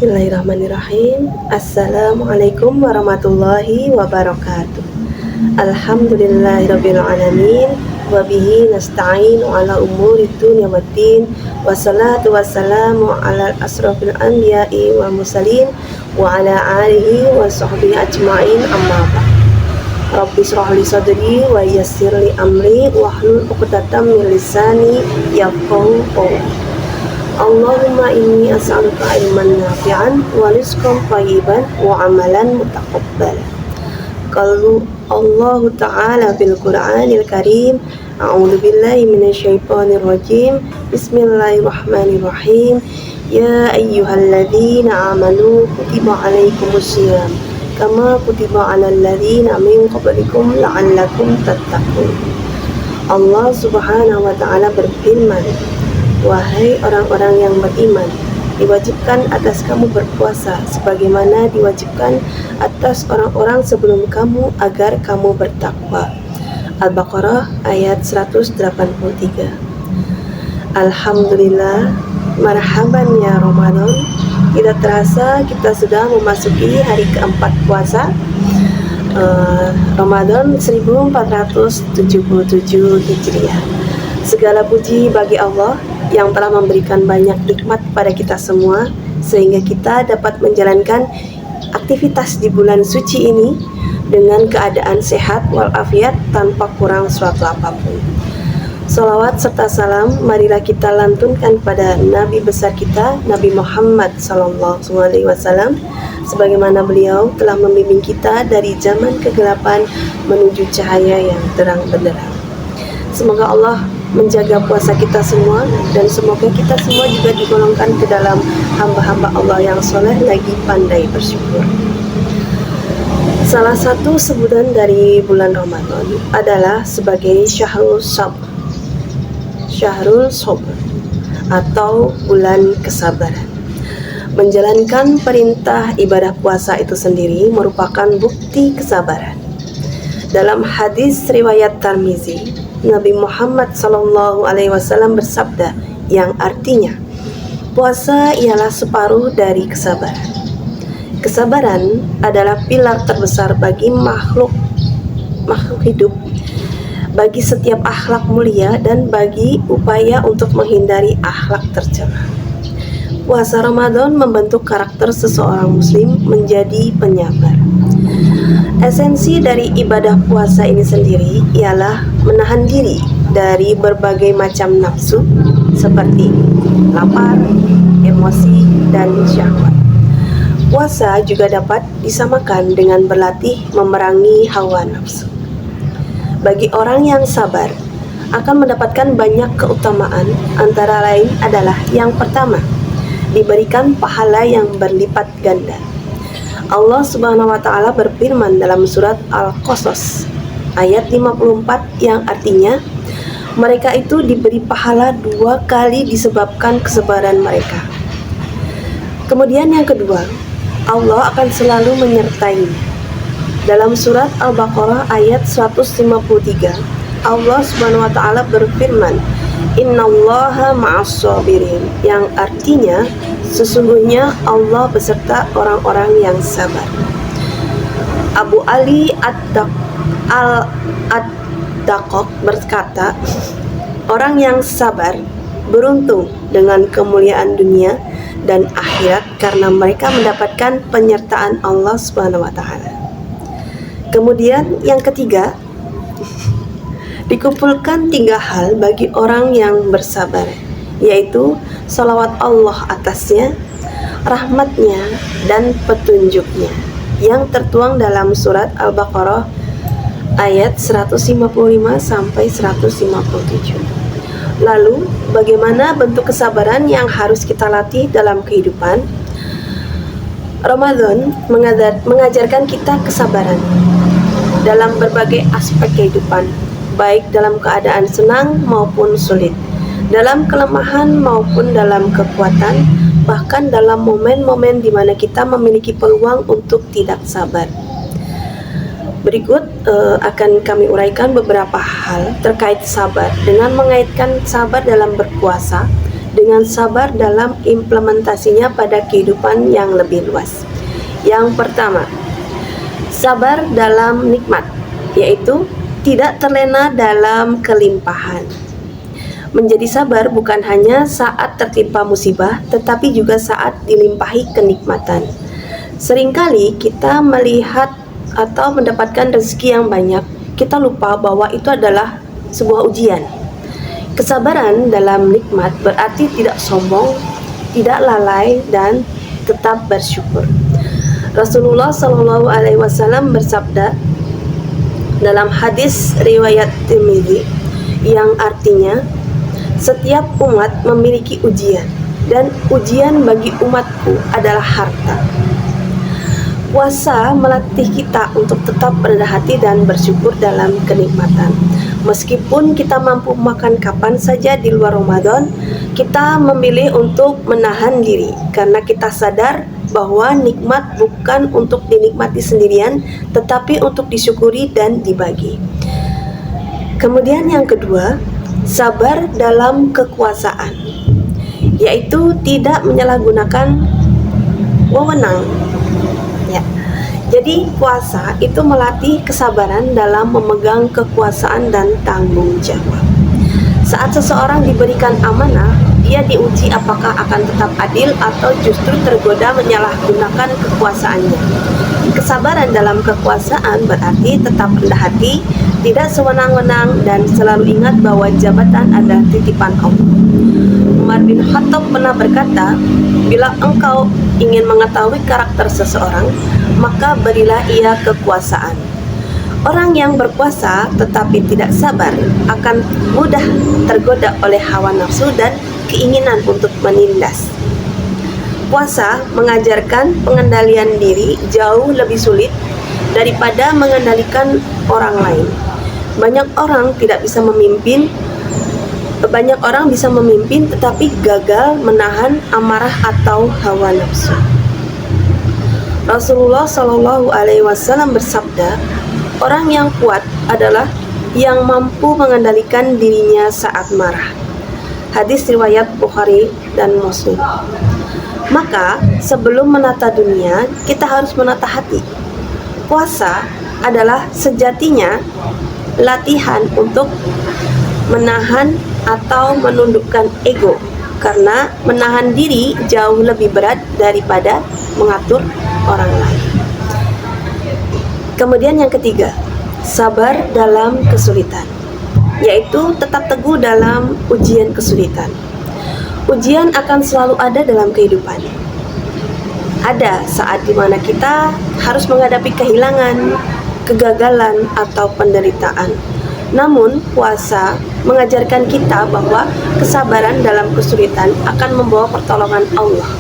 Bismillahirrahmanirrahim. Assalamualaikum warahmatullahi wabarakatuh. Alhamdulillahirabbil alamin wa bihi nasta'in ala umuri dunya waddin. Wassalatu wassalamu ala asrofil anbiya'i wal mursalin wa ala alihi wa sahbihi ajma'in, amma ba'd. Rabbi shrah li sadri wa yassir li amri wahlul 'uqdatam min lisani yafqahu qawli. Allahumma inni as'aluka ilman nafi'an wa rizqan thayyiban wa amalan mutaqabbalan. Qalu Allah Ta'ala fil Qur'anil Karim, a'udzu billahi minasyaitonir rajim. Bismillahirrahmanirrahim. Ya ayyuhalladzina amanu kutiba alaikumusiyam kama kutiba alal ladzina min qablikum la'allakum tattaqun. Allah Subhanahu wa Ta'ala berfirman, wahai orang-orang yang beriman, diwajibkan atas kamu berpuasa sebagaimana diwajibkan atas orang-orang sebelum kamu agar kamu bertakwa. Al-Baqarah ayat 183. Alhamdulillah, marhaban ya Ramadan. Tidak terasa kita sudah memasuki hari keempat puasa Ramadan 1477 Hijriah. Segala puji bagi Allah yang telah memberikan banyak nikmat pada kita semua, sehingga kita dapat menjalankan aktivitas di bulan suci ini dengan keadaan sehat walafiat tanpa kurang suatu apapun. Salawat serta salam marilah kita lantunkan pada Nabi besar kita, Nabi Muhammad SAW, sebagaimana beliau telah membimbing kita dari zaman kegelapan menuju cahaya yang terang benderang. Semoga Allah menjaga puasa kita semua, dan semoga kita semua juga digolongkan ke dalam hamba-hamba Allah yang soleh lagi pandai bersyukur. Salah satu sebutan dari bulan Ramadan adalah sebagai Syahrul Sabr atau bulan kesabaran. Menjalankan perintah ibadah puasa itu sendiri merupakan bukti kesabaran. Dalam hadis riwayat Tirmizi, Nabi Muhammad SAW bersabda, yang artinya, puasa ialah separuh dari kesabaran. Kesabaran adalah pilar terbesar bagi makhluk hidup, bagi setiap akhlak mulia, dan bagi upaya untuk menghindari akhlak tercela. Puasa Ramadan membentuk karakter seseorang muslim menjadi penyabar. Esensi dari ibadah puasa ini sendiri ialah menahan diri dari berbagai macam nafsu seperti lapar, emosi, dan syahwat. Puasa juga dapat disamakan dengan berlatih memerangi hawa nafsu. Bagi orang yang sabar, akan mendapatkan banyak keutamaan, antara lain adalah yang pertama, diberikan pahala yang berlipat ganda. Allah Subhanahu wa Ta'ala berfirman dalam surat Al-Qasas ayat 54 yang artinya, mereka itu diberi pahala 2 kali disebabkan kesabaran mereka. Kemudian yang kedua, Allah akan selalu menyertainya. Dalam surat Al-Baqarah ayat 153, Allah Subhanahu wa Ta'ala berfirman, Innallaha ma'as-sabirin, yang artinya sesungguhnya Allah beserta orang-orang yang sabar. Abu Ali Ad-Daqqaq berkata, orang yang sabar beruntung dengan kemuliaan dunia dan akhirat karena mereka mendapatkan penyertaan Allah Subhanahu wa Ta'ala. Kemudian yang ketiga, dikumpulkan 3 hal bagi orang yang bersabar, yaitu salawat Allah atasnya, rahmatnya, dan petunjuknya, yang tertuang dalam surat Al-Baqarah ayat 155-157. Lalu, bagaimana bentuk kesabaran yang harus kita latih dalam kehidupan? Ramadan mengajarkan kita kesabaran dalam berbagai aspek kehidupan, baik dalam keadaan senang maupun sulit, dalam kelemahan maupun dalam kekuatan, bahkan dalam momen-momen di mana kita memiliki peluang untuk tidak sabar. Berikut akan kami uraikan beberapa hal terkait sabar dengan mengaitkan sabar dalam berpuasa dengan sabar dalam implementasinya pada kehidupan yang lebih luas. Yang pertama, sabar dalam nikmat, yaitu tidak terlena dalam kelimpahan. Menjadi sabar bukan hanya saat tertimpa musibah, tetapi juga saat dilimpahi kenikmatan. Seringkali kita melihat atau mendapatkan rezeki yang banyak, kita lupa bahwa itu adalah sebuah ujian. Kesabaran dalam nikmat berarti tidak sombong, tidak lalai, dan tetap bersyukur. Rasulullah Shallallahu Alaihi Wasallam bersabda dalam hadis riwayat Tirmidzi yang artinya, setiap umat memiliki ujian, dan ujian bagi umatku adalah harta. Puasa melatih kita untuk tetap rendah hati dan bersyukur dalam kenikmatan. Meskipun kita mampu makan kapan saja di luar Ramadan, kita memilih untuk menahan diri karena kita sadar bahwa nikmat bukan untuk dinikmati sendirian, tetapi untuk disyukuri dan dibagi. Kemudian yang kedua, sabar dalam kekuasaan, yaitu tidak menyalahgunakan wewenang. Ya. Jadi puasa itu melatih kesabaran dalam memegang kekuasaan dan tanggung jawab. Saat seseorang diberikan amanah, dia diuji apakah akan tetap adil atau justru tergoda menyalahgunakan kekuasaannya. Kesabaran dalam kekuasaan berarti tetap rendah hati, tidak sewenang-wenang, dan selalu ingat bahwa jabatan adalah titipan Allah. Umar bin Khattab pernah berkata, bila engkau ingin mengetahui karakter seseorang, maka berilah ia kekuasaan. Orang yang berkuasa tetapi tidak sabar akan mudah tergoda oleh hawa nafsu dan keinginan untuk menindas. Puasa mengajarkan pengendalian diri jauh lebih sulit daripada mengendalikan orang lain. Banyak orang bisa memimpin tetapi gagal menahan amarah atau hawa nafsu. Rasulullah Shallallahu Alaihi Wasallam bersabda, orang yang kuat adalah yang mampu mengendalikan dirinya saat marah. Hadis riwayat Bukhari dan Muslim. Maka sebelum menata dunia, kita harus menata hati. Puasa adalah sejatinya latihan untuk menahan atau menundukkan ego, karena menahan diri jauh lebih berat daripada mengatur orang lain. Kemudian yang ketiga, sabar dalam kesulitan, yaitu tetap teguh dalam ujian kesulitan. Ujian akan selalu ada dalam kehidupan. Ada saat dimana kita harus menghadapi kehilangan, kegagalan, atau penderitaan. Namun, puasa mengajarkan kita bahwa kesabaran dalam kesulitan akan membawa pertolongan Allah.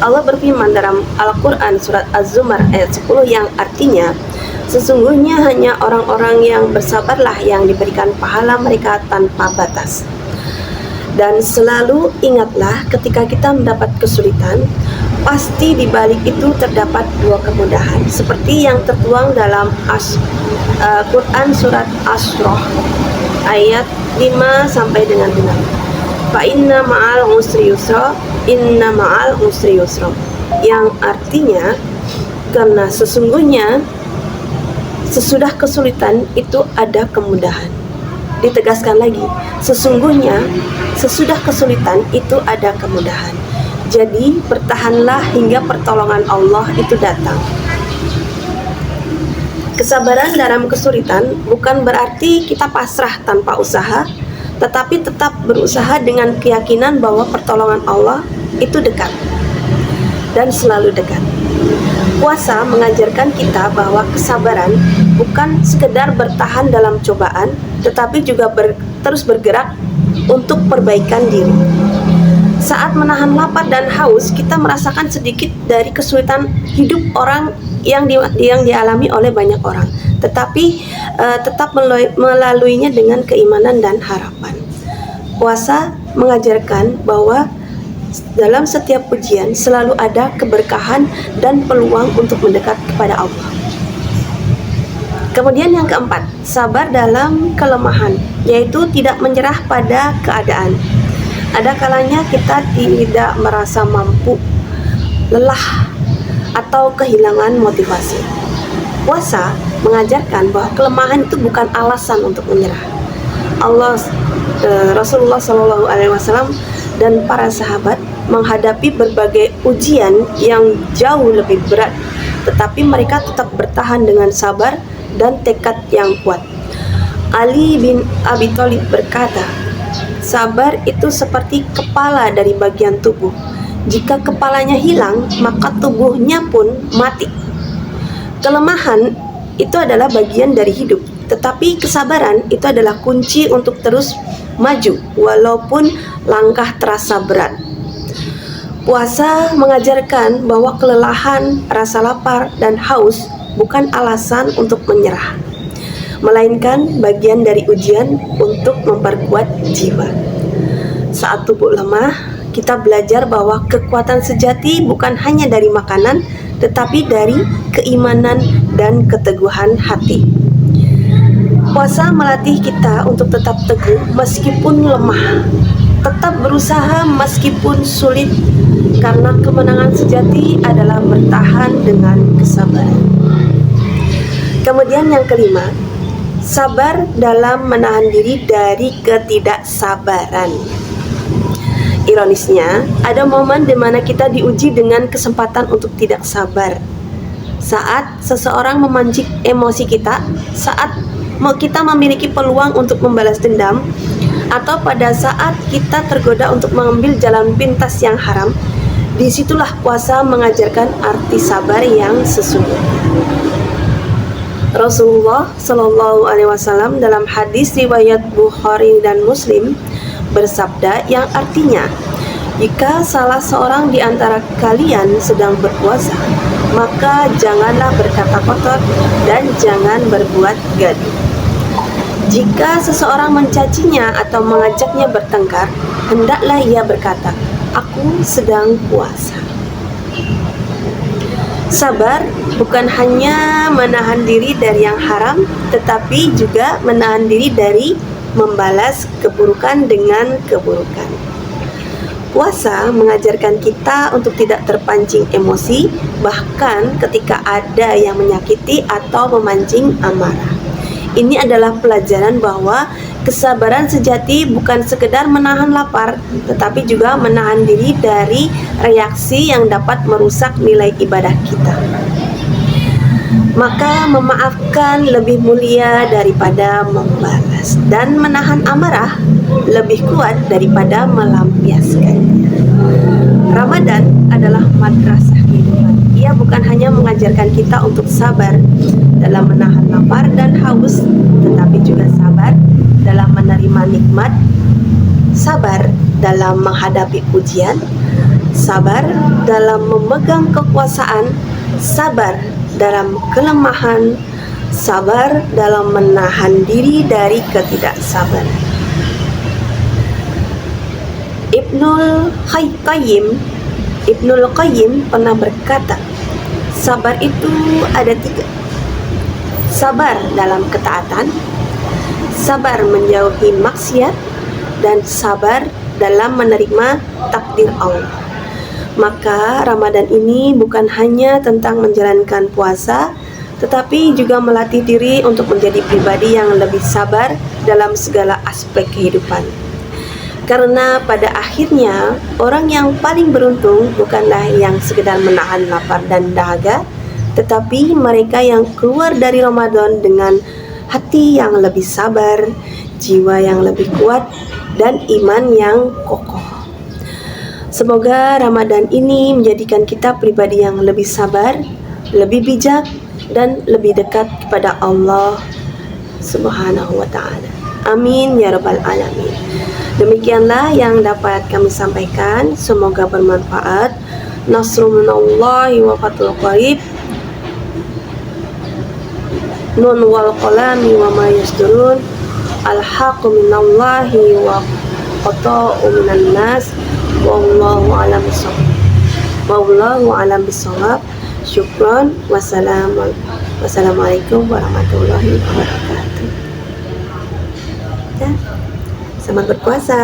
Allah berfirman dalam Al-Quran surat Az-Zumar ayat 10 yang artinya, sesungguhnya hanya orang-orang yang bersabarlah yang diberikan pahala mereka tanpa batas. Dan selalu ingatlah ketika kita mendapat kesulitan, pasti di balik itu terdapat dua kemudahan, seperti yang tertuang dalam Quran surat Asy-Syurah ayat 5 sampai dengan 6. Fa inna ma'al usri yusra, inna ma'al usri yusra, yang artinya karena sesungguhnya sesudah kesulitan itu ada kemudahan. Ditegaskan lagi, sesungguhnya sesudah kesulitan itu ada kemudahan. Jadi bertahanlah hingga pertolongan Allah itu datang. Kesabaran dalam kesulitan bukan berarti kita pasrah tanpa usaha, tetapi tetap berusaha dengan keyakinan bahwa pertolongan Allah itu dekat dan selalu dekat. Puasa mengajarkan kita bahwa kesabaran bukan sekedar bertahan dalam cobaan, tetapi juga terus bergerak untuk perbaikan diri. Saat menahan lapar dan haus, kita merasakan sedikit dari kesulitan hidup orang yang dialami oleh banyak orang, tetapi tetap melaluinya dengan keimanan dan harapan. Puasa mengajarkan bahwa dalam setiap ujian selalu ada keberkahan dan peluang untuk mendekat kepada Allah. Kemudian yang keempat, sabar dalam kelemahan, yaitu tidak menyerah pada keadaan. ada kalanya kita tidak merasa mampu, lelah, atau kehilangan motivasi. Puasa mengajarkan bahwa kelemahan itu bukan alasan untuk menyerah. Rasulullah Shallallahu Alaihi Wasallam dan para sahabat menghadapi berbagai ujian yang jauh lebih berat, tetapi mereka tetap bertahan dengan sabar dan tekad yang kuat. Ali bin Abi Thalib berkata, sabar itu seperti kepala dari bagian tubuh. Jika kepalanya hilang, maka tubuhnya pun mati. Kelemahan itu adalah bagian dari hidup, tetapi kesabaran itu adalah kunci untuk terus maju walaupun langkah terasa berat. Puasa mengajarkan bahwa kelelahan, rasa lapar, dan haus bukan alasan untuk menyerah, melainkan bagian dari ujian untuk memperkuat jiwa. Saat tubuh lemah, kita belajar bahwa kekuatan sejati bukan hanya dari makanan, tetapi dari keimanan dan keteguhan hati. Puasa melatih kita untuk tetap teguh meskipun lemah, tetap berusaha meskipun sulit, karena kemenangan sejati adalah bertahan dengan kesabaran. Kemudian yang kelima, sabar dalam menahan diri dari ketidaksabaran. Ironisnya, ada momen di mana kita diuji dengan kesempatan untuk tidak sabar. Saat seseorang memancing emosi kita, saat kita memiliki peluang untuk membalas dendam, atau pada saat kita tergoda untuk mengambil jalan pintas yang haram, disitulah puasa mengajarkan arti sabar yang sesungguhnya. Rasulullah Shallallahu Alaihi Wasallam dalam hadis riwayat Bukhari dan Muslim bersabda yang artinya, jika salah seorang di antara kalian sedang berpuasa, maka janganlah berkata kotor dan jangan berbuat gaduh. Jika seseorang mencacinya atau mengajaknya bertengkar, hendaklah ia berkata, aku sedang puasa. Sabar bukan hanya menahan diri dari yang haram, tetapi juga menahan diri dari membalas keburukan dengan keburukan. Puasa mengajarkan kita untuk tidak terpancing emosi, bahkan ketika ada yang menyakiti atau memancing amarah. Ini adalah pelajaran bahwa kesabaran sejati bukan sekedar menahan lapar, tetapi juga menahan diri dari reaksi yang dapat merusak nilai ibadah kita. Maka memaafkan lebih mulia daripada membalas, dan menahan amarah lebih kuat daripada melampiaskannya. Ramadan adalah madrasah kehidupan. Ia bukan hanya mengajarkan kita untuk sabar dalam menahan lapar dan haus, tetapi juga sabar dalam menerima nikmat, sabar dalam menghadapi ujian, sabar dalam memegang kekuasaan, sabar dalam kelemahan, sabar dalam menahan diri dari ketidaksabaran. Ibnul Qayyim pernah berkata, sabar itu ada 3. Sabar dalam ketaatan, sabar menjauhi maksiat, dan sabar dalam menerima takdir Allah. Maka Ramadan ini bukan hanya tentang menjalankan puasa, tetapi juga melatih diri untuk menjadi pribadi yang lebih sabar dalam segala aspek kehidupan. Karena pada akhirnya orang yang paling beruntung bukanlah yang sekedar menahan lapar dan dahaga, tetapi mereka yang keluar dari Ramadan dengan hati yang lebih sabar, jiwa yang lebih kuat, dan iman yang kokoh. Semoga Ramadan ini menjadikan kita pribadi yang lebih sabar, lebih bijak, dan lebih dekat kepada Allah Subhanahu wa ta'ala. Amin ya rabbal alamin. Demikianlah yang dapat kami sampaikan. Semoga bermanfaat. Nasrun minallahi wa fathul qarib. Nun wal qalami wa ma yasturun. Al-haqqu minallahi wa qata'u minan nas. Wallahu a'lam bishawab. Syukran. Wassalamualaikum warahmatullahi wabarakatuh. Ya. Selamat berpuasa.